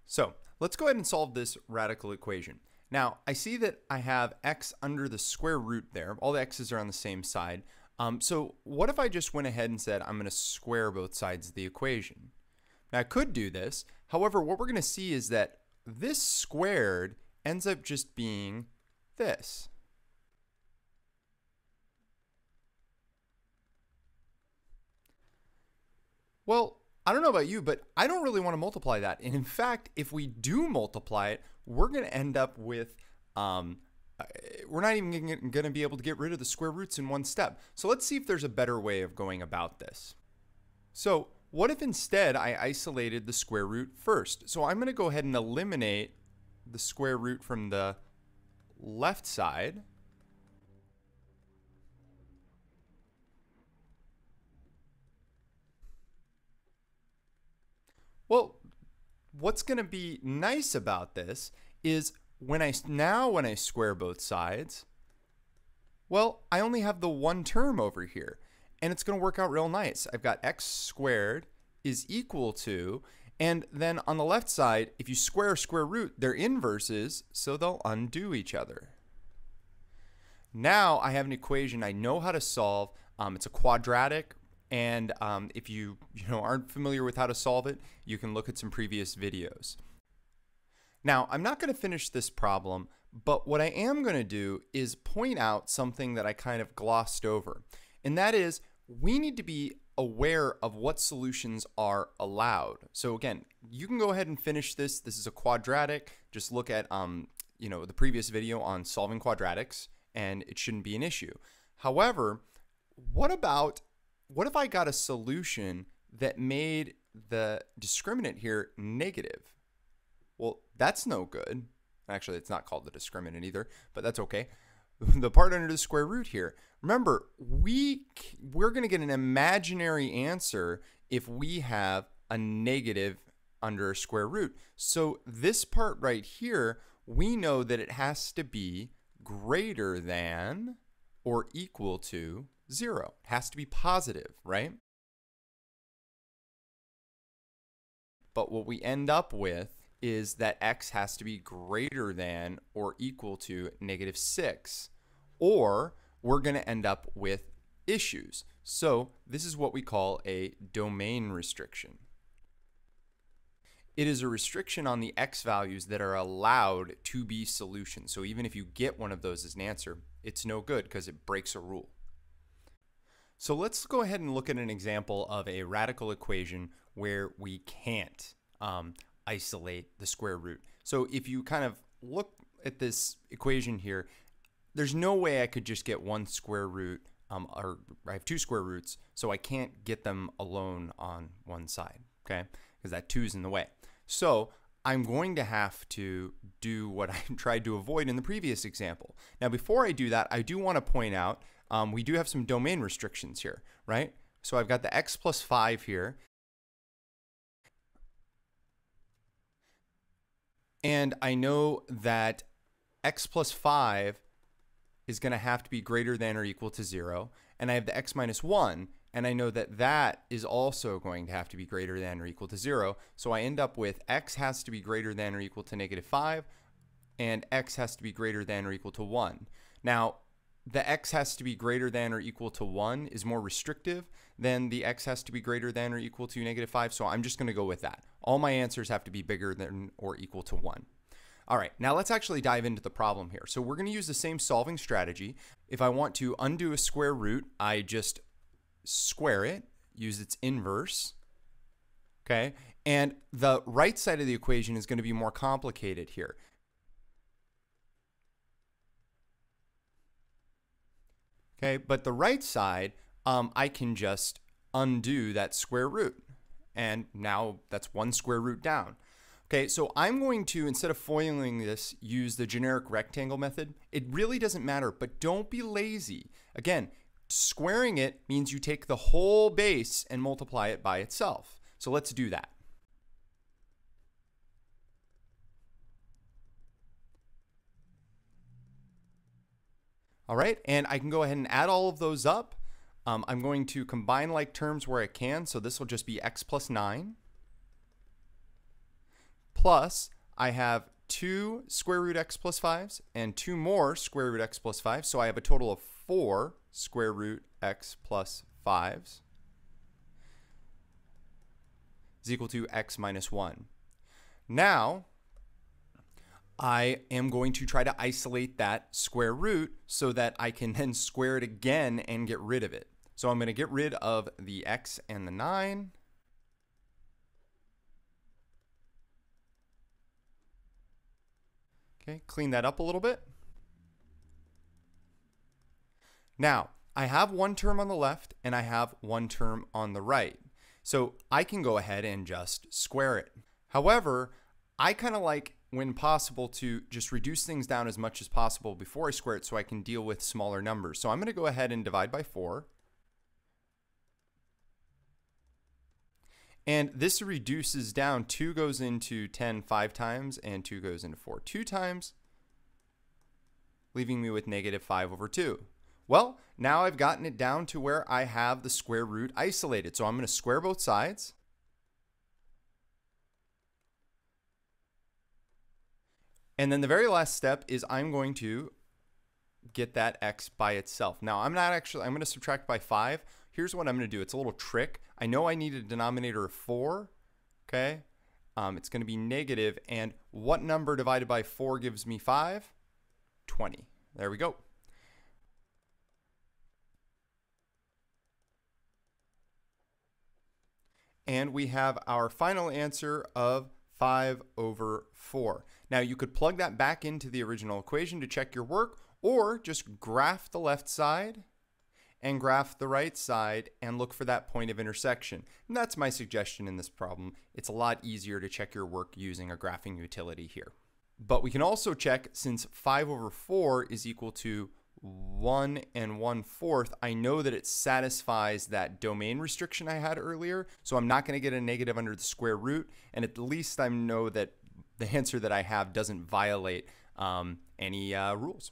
So let's go ahead and solve this radical equation. Now, I see that I have x under the square root there. All the x's are on the same side. So what if I just went ahead and said I'm going to square both sides of the equation? Now, I could do this. However, what we're going to see is that this squared ends up just being this. Well, I don't know about you, but I don't really want to multiply that. And in fact, if we do multiply it, we're going to end up with, we're not even going to be able to get rid of the square roots in one step. So let's see if there's a better way of going about this. So what if instead I isolated the square root first? So I'm going to go ahead and eliminate the square root from the left side. Well, what's going to be nice about this is when I square both sides, well, I only have the one term over here, and it's going to work out real nice. I've got x squared is equal to, and then on the left side, if you square a square root, they're inverses, so they'll undo each other. Now I have an equation I know how to solve. It's a quadratic. And if you aren't familiar with how to solve it, you can look at some previous videos. Now, I'm not going to finish this problem, but what I am going to do is point out something that I kind of glossed over. And that is, we need to be aware of what solutions are allowed. So again, you can go ahead and finish this. This is a quadratic. Just look at the previous video on solving quadratics, and it shouldn't be an issue. However, what if I got a solution that made the discriminant here negative? Well, that's no good. Actually, it's not called the discriminant either, but that's okay. The part under the square root here. Remember, we're going to get an imaginary answer if we have a negative under a square root. So this part right here, we know that it has to be greater than or equal to 0. It has to be positive, right? But what we end up with is that x has to be greater than or equal to -6, or we're going to end up with issues. So this is what we call a domain restriction. It is a restriction on the x values that are allowed to be solutions. So even if you get one of those as an answer, it's no good because it breaks a rule. So let's go ahead and look at an example of a radical equation where we can't isolate the square root. So if you kind of look at this equation here, there's no way I could just get one square root, or I have two square roots, so I can't get them alone on one side, okay? Because that 2's in the way. So I'm going to have to do what I tried to avoid in the previous example. Now, before I do that, I do want to point out we do have some domain restrictions here, right? So I've got the x plus 5 here. And I know that x plus 5 is going to have to be greater than or equal to 0. And I have the x minus 1. And I know that that is also going to have to be greater than or equal to 0. So I end up with x has to be greater than or equal to -5. And x has to be greater than or equal to 1. Now, the x has to be greater than or equal to 1 is more restrictive than the x has to be greater than or equal to -5. So I'm just going to go with that. All my answers have to be bigger than or equal to 1. All right, now let's actually dive into the problem here. So we're going to use the same solving strategy. If I want to undo a square root, I just square it, use its inverse, okay? And the right side of the equation is going to be more complicated here. Okay, but the right side, I can just undo that square root. And now that's one square root down. Okay, so I'm going to, instead of foiling this, use the generic rectangle method. It really doesn't matter, but don't be lazy. Again, squaring it means you take the whole base and multiply it by itself. So let's do that. All right, and I can go ahead and add all of those up. I'm going to combine like terms where I can, so this will just be x plus 9 plus I have 2 square root x plus 5s and 2 more square root x plus 5. So I have a total of 4 square root x plus 5s is equal to x minus 1. Now, I am going to try to isolate that square root so that I can then square it again and get rid of it. So I'm going to get rid of the x and the 9. Okay, clean that up a little bit. Now, I have one term on the left and I have one term on the right. So I can go ahead and just square it. However, I kind of like, when possible, to just reduce things down as much as possible before I square it so I can deal with smaller numbers. So I'm going to go ahead and divide by 4. And this reduces down. 2 goes into 10 5 times and 2 goes into 4 2 times, leaving me with negative 5 over 2. Well, now I've gotten it down to where I have the square root isolated. So I'm going to square both sides. And then the very last step is I'm going to get that x by itself. Now, I'm going to subtract by 5. Here's what I'm going to do. It's a little trick. I know I need a denominator of 4. Okay. It's going to be negative. And what number divided by 4 gives me 5? 20. There we go. And we have our final answer of 5 over 4. Now you could plug that back into the original equation to check your work, or just graph the left side and graph the right side and look for that point of intersection. And that's my suggestion in this problem. It's a lot easier to check your work using a graphing utility here. But we can also check, since 5 over 4 is equal to 1 1/4, I know that it satisfies that domain restriction I had earlier, so I'm not going to get a negative under the square root, and at least I know that the answer that I have doesn't violate any rules.